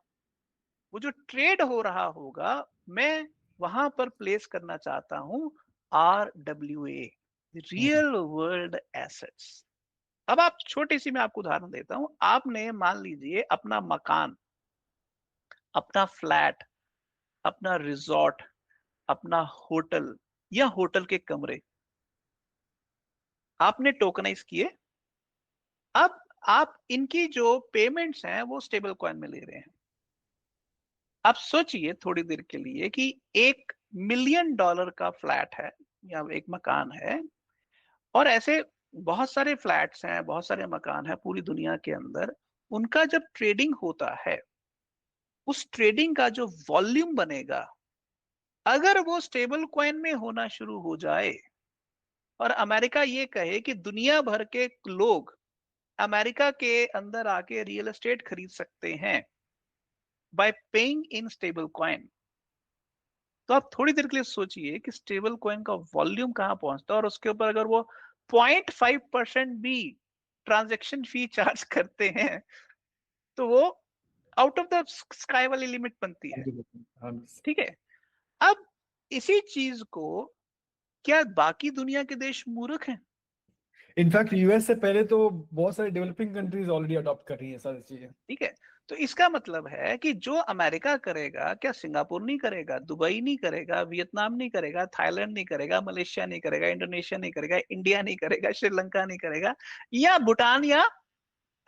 Speaker 2: वो जो ट्रेड हो रहा होगा, मैं वहां पर प्लेस करना चाहता हूं RWA, रियल वर्ल्ड एसेट्स। अब आप छोटी सी मैं आपको उदाहरण देता हूं। आपने मान लीजिए अपना मकान, अपना फ्लैट, अपना रिजॉर्ट, अपना होटल या होटल के कमरे आपने टोकनाइज किए। अब आप इनकी जो पेमेंट्स हैं वो स्टेबल कॉइन में ले रहे हैं। आप सोचिए थोड़ी देर के लिए कि $1 मिलियन का फ्लैट है या एक मकान है, और ऐसे बहुत सारे फ्लैट्स हैं, बहुत सारे मकान हैं पूरी दुनिया के अंदर। उनका जब ट्रेडिंग होता है, उस ट्रेडिंग का जो वॉल्यूम बनेगा, अगर वो स्टेबल कॉइन में होना शुरू हो जाए और अमेरिका ये कहे कि दुनिया भर के लोग अमेरिका के अंदर आके रियल एस्टेट खरीद सकते हैं bye paying in stable coin, तो आप थोड़ी देर के लिए सोचिए कि स्टेबल कॉइन का वॉल्यूम कहां पहुंचता है। और उसके ऊपर अगर वो 0.5% भी ट्रांजैक्शन फी चार्ज करते हैं, तो वो आउट ऑफ द स्काई वाली लिमिट बनती है। ठीक है? अब इसी चीज को क्या बाकी दुनिया के देश मूर्ख हैं?
Speaker 1: इनफैक्ट यूएस से पहले तो बहुत सारे डेवलपिंग कंट्रीज ऑलरेडी अडॉप्ट कर रही हैं सारी चीजें।
Speaker 2: ठीक है, तो इसका मतलब है कि जो अमेरिका करेगा, क्या सिंगापुर नहीं करेगा, दुबई नहीं करेगा, वियतनाम नहीं करेगा, थाईलैंड नहीं करेगा, मलेशिया नहीं करेगा, इंडोनेशिया नहीं करेगा, इंडिया नहीं करेगा, श्रीलंका नहीं करेगा, या भूटान या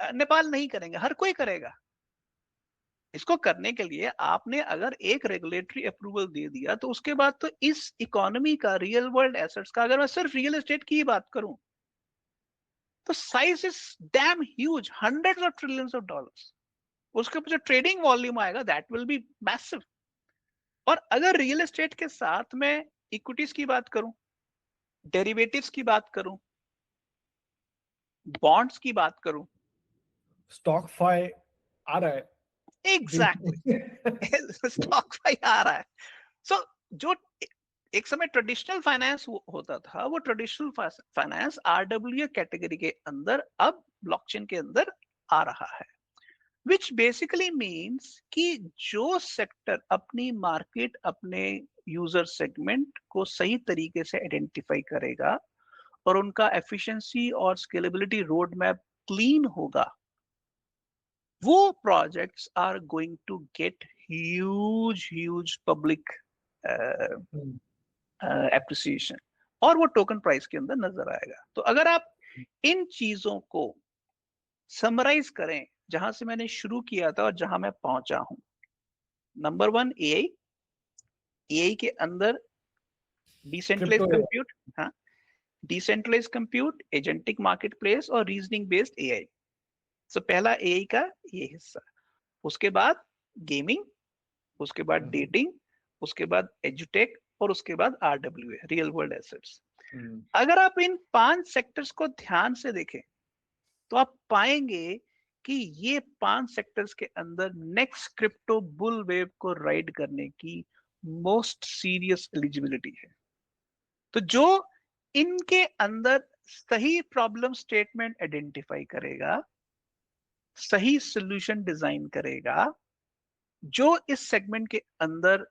Speaker 2: नेपाल नहीं करेंगे? हर कोई करेगा। इसको करने के लिए आपने अगर एक रेगुलेटरी अप्रूवल दे दिया, तो उसके बाद तो इस इकोनॉमी का, रियल वर्ल्ड एसेट्स का, अगर मैं सिर्फ रियल एस्टेट की ही बात करूं, तो size is damn huge, hundreds of trillions of dollars. उसके ऊपर जो ट्रेडिंग वॉल्यूम आएगा, दैट विल बी मैसिव। और अगर रियल एस्टेट के साथ में इक्विटीज की बात करूं, डेरिवेटिव्स की बात करूं, बॉन्ड्स की बात करूं,
Speaker 1: स्टॉक फाई आ रहा है।
Speaker 2: एग्जैक्टली स्टॉक फाई आ रहा है। सो जो एक समय ट्रेडिशनल फाइनेंस होता था, वो ट्रेडिशनल फाइनेंस RWA कैटेगरी के अंदर अब ब्लॉकचेन के अंदर आ रहा है। विच बेसिकली मीन्स कि जो सेक्टर अपनी मार्केट, अपने यूजर सेगमेंट को सही तरीके से आइडेंटिफाई करेगा और उनका एफिशिएंसी और स्केलेबिलिटी रोड मैप क्लीन होगा, वो projects are going to get huge public appreciation, और वो टोकन प्राइस के अंदर नजर आएगा। तो अगर आप इन चीजों को समराइज करें, जहां से मैंने शुरू किया था और जहां मैं पहुंचा हूं, नंबर 1 एआई के अंदर डिसेंट्रलाइज्ड कंप्यूट, हाँ, डिसेंट्रलाइज कंप्यूट, एजेंटिक मार्केटप्लेस और रीजनिंग बेस्ड एआई। सो पहला एआई का ये हिस्सा, उसके बाद गेमिंग, उसके बाद डेटिंग, उसके बाद एजुटेक और उसके बाद आरडब्ल्यूए, रियल वर्ल्ड एसेट्स। अगर आप इन 5 सेक्टर्स को ध्यान से देखें तो आप पाएंगे कि ये 5 सेक्टर्स के अंदर नेक्स्ट क्रिप्टो बुल वेव को राइड करने की मोस्ट सीरियस एलिजिबिलिटी है। तो जो इनके अंदर सही प्रॉब्लम स्टेटमेंट आइडेंटिफाई करेगा, सही सॉल्यूशन डिजाइन करेगा, जो इस सेगमेंट के अंदर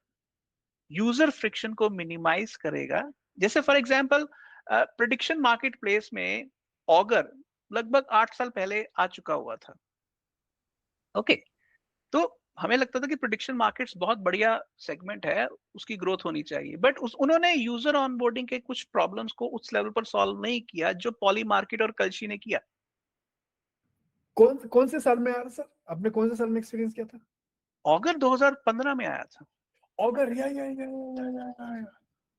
Speaker 2: यूजर फ्रिक्शन को मिनिमाइज करेगा। जैसे for example prediction market place में ऑगर लगभग 8 साल पहले आ चुका हुआ था। ओके, तो हमें लगता था कि प्रेडिक्शन मार्केट्स बहुत बढ़िया सेगमेंट है, उसकी ग्रोथ होनी चाहिए, बट उन्होंने यूजर ऑनबोर्डिंग के कुछ प्रॉब्लम्स को उस लेवल पर सॉल्व नहीं किया जो पॉली मार्केट और कल्शी ने किया।
Speaker 1: कौन से साल में आया सर? आपने कौन से साल में एक्सपीरियंस किया था?
Speaker 2: ऑगर 2015 में आया था।
Speaker 1: ऑगर, या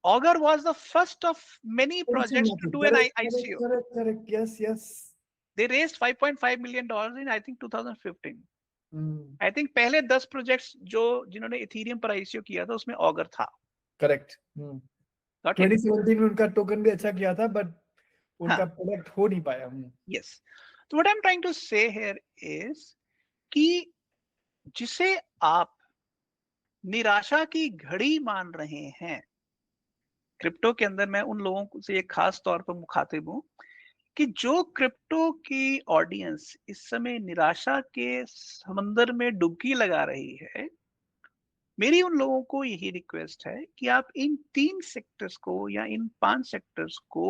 Speaker 2: Augur was the first of many projects to do an ICO.
Speaker 1: Correct, yes.
Speaker 2: They raised $5.5 million in I think 2015. I think पहले 10 प्रोजेक्ट्स जिन्होंने इथेरियम पर आईसीओ किया था उसमें ऑगर था।
Speaker 1: करेक्ट। 2017 में उनका टोकन भी अच्छा किया था, बट उनका प्रोडक्ट हो नहीं पाया।
Speaker 2: यस, तो what I am trying to say here is कि जिसे आप निराशा की घड़ी मान रहे हैं, क्रिप्टो के अंदर मैं उन लोगों से एक खास तौर पर मुखातिब हूं कि जो क्रिप्टो की ऑडियंस इस समय निराशा के समंदर में डुबकी लगा रही है, मेरी उन लोगों को यही रिक्वेस्ट है कि आप इन 3 सेक्टर्स को या इन 5 सेक्टर्स को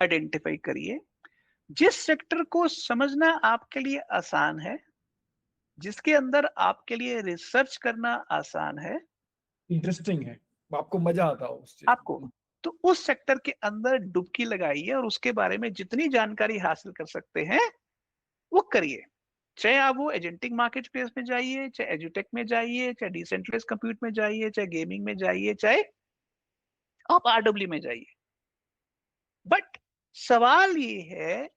Speaker 2: आइडेंटिफाई करिए। जिस सेक्टर को समझना आपके लिए आसान है, जिसके अंदर आपके लिए रिसर्च करना आसान है,
Speaker 1: इंटरेस्टिंग है, आपको मजा आता हो उस चीज
Speaker 2: आपको, तो उस सेक्टर के अंदर डुबकी लगाइए और उसके बारे में जितनी जानकारी हासिल कर सकते हैं वो करिए। चाहे आप वो एजेंटिक मार्केट प्लेस में जाइए, चाहे एजुटेक में जाइए, चाहे डिसेंट्रलाइज कंप्यूट में जाइए, चाहे गेमिंग में जाइए, चाहे आप आरडब्ल्यू में जाइए। बट सवाल ये है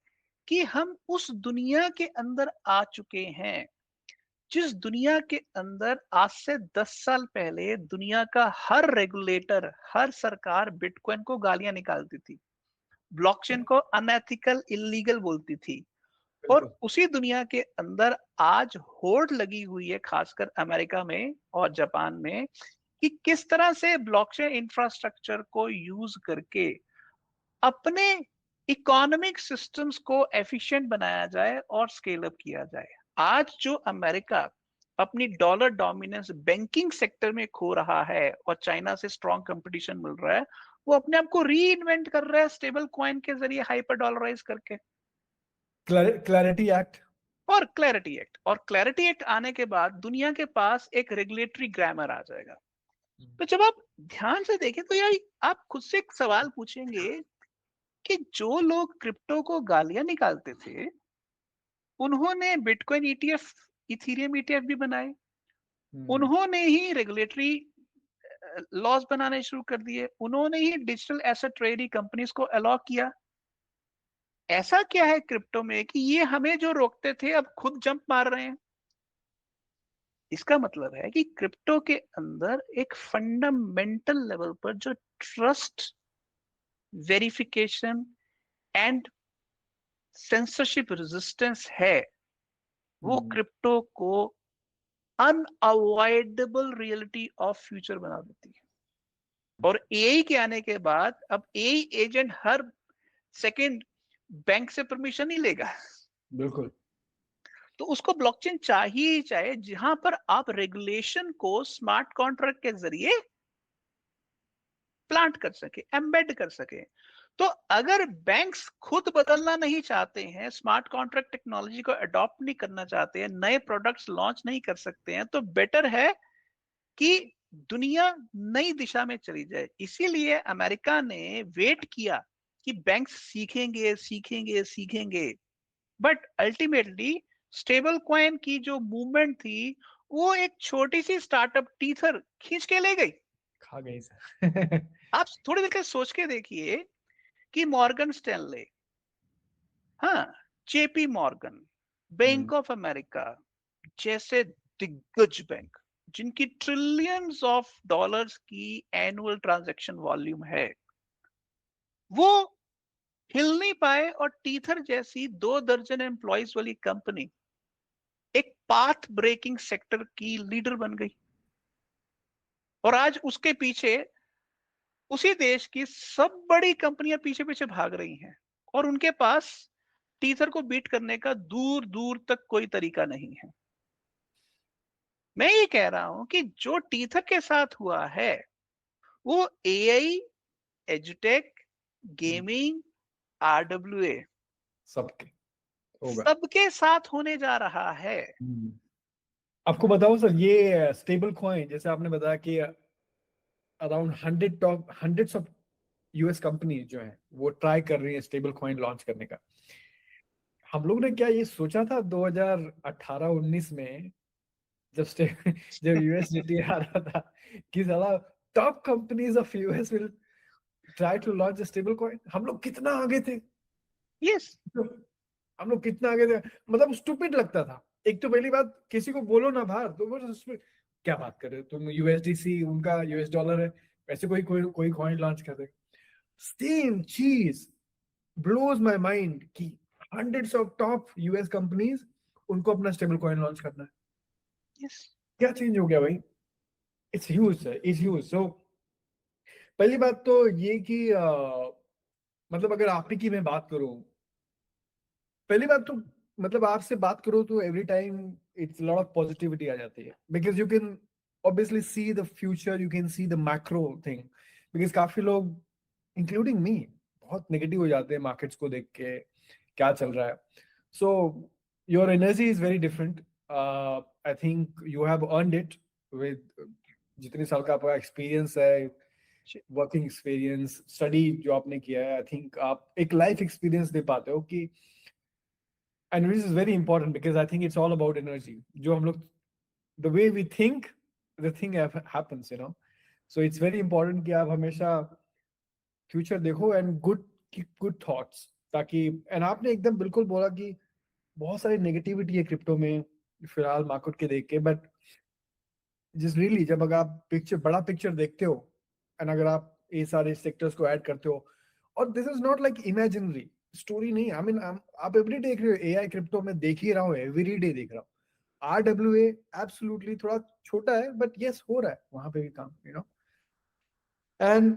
Speaker 2: कि हम उस दुनिया के अंदर आ चुके हैं जिस दुनिया के अंदर आज से 10 साल पहले दुनिया का हर रेगुलेटर, हर सरकार बिटकॉइन को गालियां निकालती थी, ब्लॉकचेन को अनएथिकल, इलीगल बोलती थी। और उसी दुनिया के अंदर आज होड़ लगी हुई है, खासकर अमेरिका में और जापान में, कि किस तरह से ब्लॉकचेन इंफ्रास्ट्रक्चर को यूज करके अपने इकोनॉमिक सिस्टम्स को एफिशिएंट बनाया जाए और स्केल अप किया जाए। आज जो अमेरिका अपनी डॉलर डोमिनेंस बैंकिंग सेक्टर में खो रहा है और चाइना से स्ट्रॉन्ग कंपटीशन मिल रहा है, वो अपने आप को री इन्वेंट कर रहा है स्टेबल कॉइन के जरिए हाइपर डॉलराइज करके।
Speaker 1: क्लैरिटी एक्ट
Speaker 2: और क्लैरिटी एक्ट आने के बाद दुनिया के पास एक रेगुलेटरी ग्रामर आ जाएगा। तो जब आप ध्यान से देखें तो यार आप खुद से एक सवाल पूछेंगे कि जो लोग क्रिप्टो को गालियां निकालते थे उन्होंने बिटकॉइन ईटीएफ, इथेरियम ईटीएफ भी बनाए, उन्होंने ही रेगुलेटरी लॉज बनाने शुरू कर दिए, उन्होंने ही डिजिटल एसेट ट्रेडिंग कंपनीज को अलाउ किया। ऐसा क्या है क्रिप्टो में कि ये हमें जो रोकते थे अब खुद जंप मार रहे हैं? इसका मतलब है कि क्रिप्टो के अंदर एक फंडामेंटल लेवल पर जो trust, verification and censorship resistance है, वो क्रिप्टो को अनअवॉइडेबल रियलिटी ऑफ फ्यूचर बना देती है। और एआई के आने के बाद अब एआई एजेंट हर सेकंड बैंक से परमिशन नहीं लेगा।
Speaker 1: बिल्कुल।
Speaker 2: तो उसको ब्लॉकचेन चाहिए ही चाहिए जहां पर आप रेगुलेशन को स्मार्ट कॉन्ट्रैक्ट के जरिए प्लांट कर सके, एम्बेड कर सके। तो अगर बैंक्स खुद बदलना नहीं चाहते हैं, स्मार्ट कॉन्ट्रैक्ट टेक्नोलॉजी को अडॉप्ट नहीं करना चाहते हैं, नए प्रोडक्ट्स लॉन्च नहीं कर सकते हैं, तो बेटर है कि दुनिया नई दिशा में चली जाए। इसीलिए अमेरिका ने वेट किया कि बैंक्स सीखेंगे सीखेंगे सीखेंगे, बट अल्टीमेटली स्टेबल कॉइन की जो मूवमेंट थी वो एक छोटी सी स्टार्टअप टीथर खींच के ले गई,
Speaker 1: खा गई सर।
Speaker 2: आप थोड़ी देर के सोच के देखिए कि मॉर्गन स्टैनले, हाँ, JP Morgan, bank of America जैसे दिग्गज बैंक जिनकी ट्रिलियंस ऑफ डॉलर्स की एनुअल ट्रांजैक्शन वॉल्यूम है, वो हिल नहीं पाए और टीथर जैसी 2 दर्जन एम्प्लॉयज वाली कंपनी एक पाथ ब्रेकिंग सेक्टर की लीडर बन गई। और आज उसके पीछे उसी देश की सब बड़ी कंपनियां पीछे पीछे भाग रही हैं और उनके पास टीथर को बीट करने का दूर दूर तक कोई तरीका नहीं है। मैं ये कह रहा हूं कि जो टीथर के साथ हुआ है वो एआई, एजुटेक, गेमिंग, आरडब्ल्यूए
Speaker 1: सबके होगा।
Speaker 2: सबके साथ होने जा रहा है।
Speaker 1: हम्म। आपको बताओ सर, ये स्टेबल कॉइन जैसे आपने बताया कि अराउंड 100 ऑफ यूएस कंपनीज जो है वो ट्राई कर रही है स्टेबल कॉइन लॉन्च करने का। हम लोग ने क्या ये सोचा था 2018-19 में जब जब यूएसडीटी आ रहा था कि साला top companies of US will try to launch stable coin? हम लोग कितना आगे थे।
Speaker 2: यस,
Speaker 1: हम लोग कितना आगे थे, मतलब स्टूपिड लगता था। एक तो पहली बात, किसी को बोलो ना बाहर तो वो उसमें क्या बात कर रहे हो तुम, यूएसडीसी उनका यूएस डॉलर है, वैसे कोई कोई कोई कॉइन लॉन्च कर दे। सेम चीज ब्लोज माय माइंड कि hundreds of top US companies उनको अपना स्टेबल कॉइन लॉन्च करना है।
Speaker 2: यस,
Speaker 1: क्या चेंज हो गया भाई? It's huge, it's huge. So पहली बात तो ये कि मतलब अगर आप ही की मैं बात करूं, पहली बात तो मतलब आपसे बात करो तो every time it's lot of positivity आ जाती है, because you can obviously see the future, you can see the macro thing. Because काफी लोग इंक्लूडिंग मी बहुत नेगेटिव हो जाते हैं मार्केट्स को देख के, क्या चल रहा है। सो your energy is very different. I think you have earned it with जितने साल का आपका एक्सपीरियंस है, वर्किंग एक्सपीरियंस, स्टडी जो आपने किया है, आई थिंक आप एक लाइफ एक्सपीरियंस दे पाते हो कि, and which is very important because I think it's all about energy. जो हम लोग, the way we think, the thing happens, you know. So it's very important कि आप हमेशा फ्यूचर देखो एंड गुड थॉट्स, ताकि, एंड आपने एकदम बिल्कुल बोला कि बहुत सारी नेगेटिविटी है क्रिप्टो में फिलहाल मार्केट के देख के, बट जिस रियली जब अगर आप पिक्चर, बड़ा पिक्चर देखते हो एंड अगर आप ये सारे सेक्टर्स को ऐड करते हो, और this is not like imaginary story नहीं, आई मीन आप एवरी डे देख रहे हो एआई क्रिप्टो में, देख ही रहा हूँ, एवरी डे देख रहा हूँ। आरडब्ल्यूए एब्सोल्युटली थोड़ा छोटा है बट यस हो रहा है वहां पे भी काम, यू नो। एंड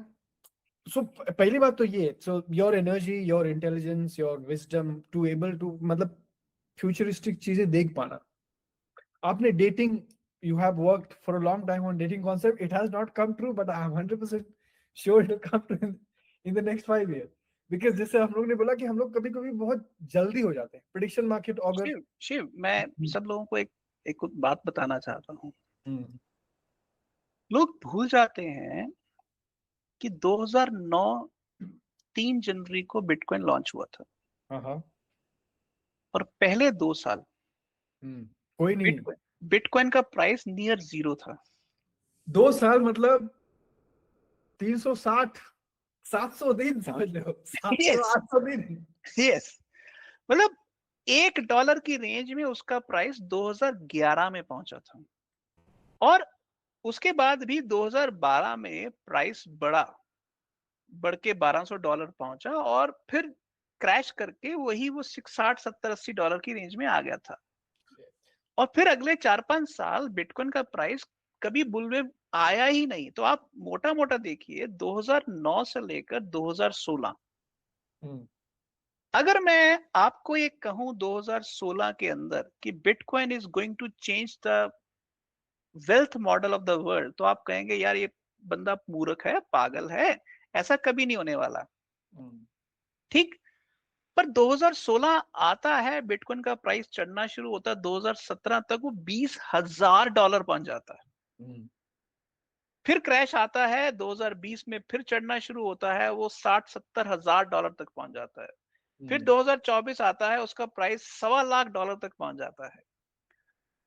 Speaker 1: सो पहली बात तो ये, so your energy, your intelligence, your wisdom to able to मतलब फ्यूचरिस्टिक चीजें देख पाना। आपने dating, you have worked for a long time on dating concept, it has not come true but I am 100% sure it will come true in the next 5 years, because जैसे हम लोग ने बोला कि हम लोग कभी कभी बहुत जल्दी हो जाते हैं प्रिडिक्शन मार्केट अगर।
Speaker 2: शिव, मैं सब लोगों को एक बात बताना चाहता हूँ। लोग भूल जाते हैं कि 2009 3 जनवरी को बिटकॉइन लॉन्च हुआ था।
Speaker 1: हाँ।
Speaker 2: और पहले 2 साल
Speaker 1: कोई नहीं।
Speaker 2: बिटकॉइन का प्राइस नियर 0 था।
Speaker 1: 2 साल मतलब 360 700 दिन समझ लो, 700-800 दिन।
Speaker 2: यस, मतलब $1 की रेंज में उसका प्राइस 2011 में पहुंचा था और उसके बाद भी 2012 में प्राइस बढ़ के $1200 पहुंचा और फिर क्रैश करके वही वो 60-70-80 की रेंज में आ गया था। और फिर अगले 4-5 साल बिटकॉइन का प्राइस कभी बुलवेव आया ही नहीं। तो आप मोटा मोटा देखिए 2009 से लेकर 2016, अगर मैं आपको ये कहूं 2016 के अंदर कि bitcoin is going to change the wealth model of the world, तो आप कहेंगे यार ये बंदा मूर्ख है, पागल है, ऐसा कभी नहीं होने वाला। ठीक, पर 2016 आता है, बिटकॉइन का प्राइस चढ़ना शुरू होता है, 2017 तक वो $20,000 पहुंच जाता है। फिर क्रैश आता है 2020 में, फिर चढ़ना शुरू होता है, वो $60-70 तक पहुंच जाता है। फिर 2024 आता है, उसका प्राइस $1.25 तक पहुंच जाता है।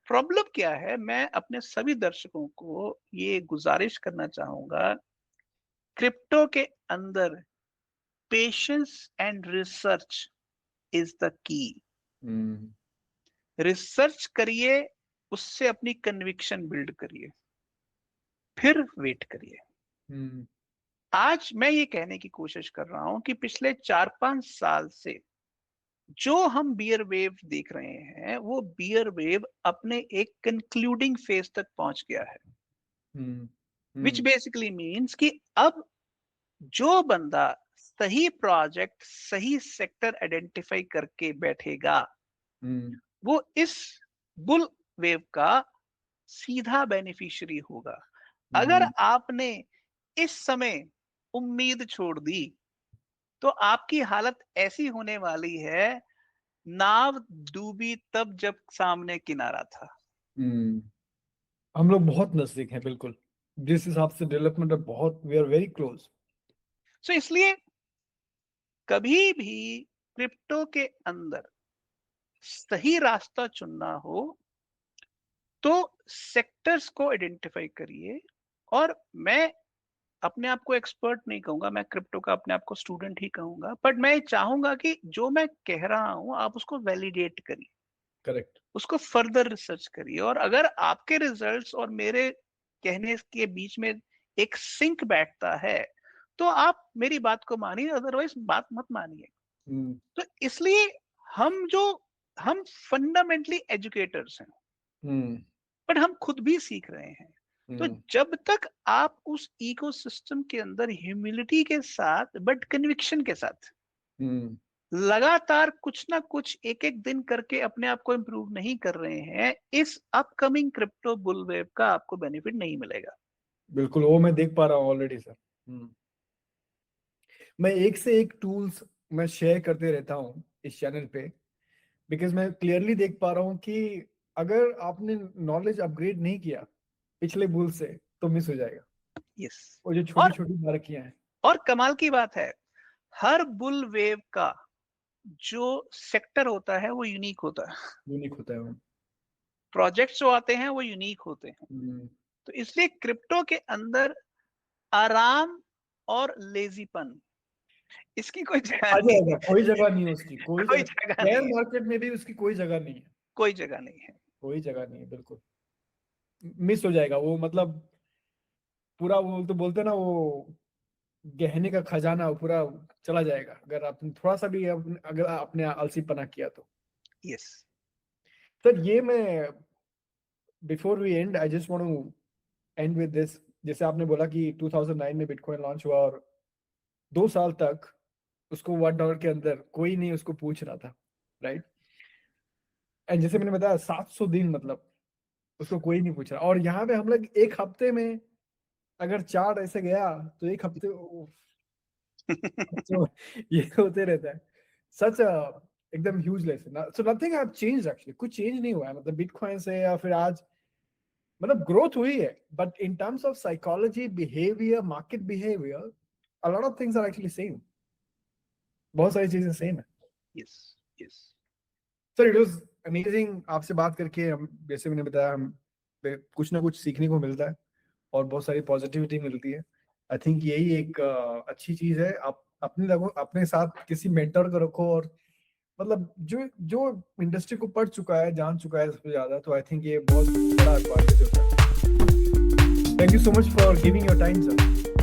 Speaker 2: प्रॉब्लम क्या है, मैं अपने सभी दर्शकों को ये गुजारिश करना चाहूंगा, क्रिप्टो के अंदर patience and research is the key.
Speaker 1: Hmm,
Speaker 2: research करिए, उससे अपनी कन्विक्शन बिल्ड करिए, फिर वेट करिए।
Speaker 1: हम्म,
Speaker 2: आज मैं ये कहने की कोशिश कर रहा हूं कि पिछले 4-5 साल से जो हम बियर वेव देख रहे हैं, वो बियर वेव अपने एक कंक्लूडिंग फेज तक पहुंच गया है।
Speaker 1: हम्म,
Speaker 2: विच बेसिकली मीन्स कि अब जो बंदा सही प्रोजेक्ट, सही सेक्टर आइडेंटिफाई करके बैठेगा,
Speaker 1: हम्म,
Speaker 2: वो इस बुल वेव का सीधा बेनिफिशियरी होगा। अगर
Speaker 1: हम्म,
Speaker 2: आपने इस समय उम्मीद छोड़ दी, तो आपकी हालत ऐसी होने वाली है, नाव डूबी तब जब सामने किनारा था।
Speaker 1: हम्म। हम लोग बहुत नजदीक हैं, बिल्कुल। जिस हिसाब से डेवलपमेंट है, बहुत, वी आर वेरी क्लोज।
Speaker 2: सो इसलिए कभी भी क्रिप्टो के अंदर सही रास्ता चुनना हो तो सेक्टर्स को आइडेंटिफाई करिए। और मैं अपने आप को एक्सपर्ट नहीं कहूंगा, मैं क्रिप्टो का अपने आप को स्टूडेंट ही कहूंगा, बट मैं चाहूंगा कि जो मैं कह रहा हूं आप उसको वैलिडेट करिए,
Speaker 1: करेक्ट।
Speaker 2: उसको फर्दर रिसर्च करिए। और अगर आपके रिजल्ट्स और मेरे कहने के बीच में एक सिंक बैठता है, तो आप मेरी बात को मानिए, अदरवाइज बात मत मानिए।
Speaker 1: हम्म,
Speaker 2: तो इसलिए हम फंडामेंटली एजुकेटर्स हैं,
Speaker 1: हम्म,
Speaker 2: बट हम खुद भी सीख रहे हैं। तो
Speaker 1: हम्म,
Speaker 2: जब तक आप उस इकोसिस्टम के अंदर ह्यूमिलिटी के साथ बट कन्विक्शन के साथ
Speaker 1: हम्म।
Speaker 2: लगातार कुछ ना कुछ एक एक दिन करके अपने आप को इम्प्रूव नहीं कर रहे हैं, इस अपकमिंग क्रिप्टो बुल वेव का आपको बेनिफिट नहीं मिलेगा।
Speaker 1: बिल्कुल, वो मैं देख पा रहा हूँ ऑलरेडी, सर। मैं एक से एक टूल्स मैं शेयर करते रहता हूँ इस चैनल पे, बिकॉज मैं क्लियरली देख पा रहा हूँ कि अगर आपने नॉलेज अपग्रेड नहीं किया पिछले बुल से, तो मिस हो जाएगा।
Speaker 2: यस।
Speaker 1: और जो छोटी
Speaker 2: और
Speaker 1: छोटी बारीकियां हैं।
Speaker 2: और कमाल की बात है, हर बुल वेव का जो सेक्टर होता है वो यूनिक होता है,
Speaker 1: यूनिक होता है वो।
Speaker 2: प्रोजेक्ट्स जो आते हैं वो यूनिक होते हैं।
Speaker 1: हम्म।
Speaker 2: तो इसलिए क्रिप्टो के अंदर आराम और लेजीपन, इसकी कोई जगह
Speaker 1: आ
Speaker 2: नहीं
Speaker 1: जाएगा,
Speaker 2: है।
Speaker 1: कोई जगह नहीं है उसकी, कोई
Speaker 2: कोई
Speaker 1: जगह।
Speaker 2: जगह
Speaker 1: शेयर
Speaker 2: नहीं है,
Speaker 1: मार्केट में भी उसकी कोई जगह नहीं है।
Speaker 2: कोई जगह नहीं है।
Speaker 1: कोई जगह नहीं है, बिल्कुल। मिस हो जाएगा वो, मतलब पूरा, वो तो बोलते हैं ना, वो गहने का खजाना वो पूरा चला जाएगा, अगर आपने थोड़ा सा भी अगर आपने आलसीपना किया तो।
Speaker 2: यस।
Speaker 1: सर, ये मैं, before we end, I just want to end with this. जैसे आपने बोला कि 2009 में बिटकॉइन लॉन्च हुआ, और 2 साल तक उसको $1 के अंदर कोई नहीं उसको पूछ रहा था, राइट? एंड जैसे मैंने बताया, 700 दिन, मतलब उसको कोई नहीं पूछ रहा। और यहाँ पे हम लोग एक हफ्ते में अगर चार्ट ऐसे गया, तो एक हफ्ते तो ये होते रहता है। सच एकदम huge lesson. So nothing have changed actually, कुछ चेंज नहीं हुआ है, मतलब बिटकॉइन से या फिर आज, मतलब ग्रोथ हुई है, but in terms of psychology, behaviour, market behaviour, a lot of things are actually same. बहुत सारी चीजें सेम है।
Speaker 2: Yes. Yes.
Speaker 1: Sir, it was amazing आपसे बात करके। हम, जैसे मैंने बताया, हम कुछ ना कुछ सीखने को मिलता है और बहुत सारी पॉजिटिविटी मिलती है। आई थिंक यही एक अच्छी चीज है। आप अपने लोगों, अपने साथ किसी मेंटर को रखो, और मतलब जो जो इंडस्ट्री को पढ़ चुका है, जान चुका है सबसे ज्यादा, तो आई थिंक ये बहुत बड़ा एडवांटेज होता है। Thank you so much for giving your time, sir.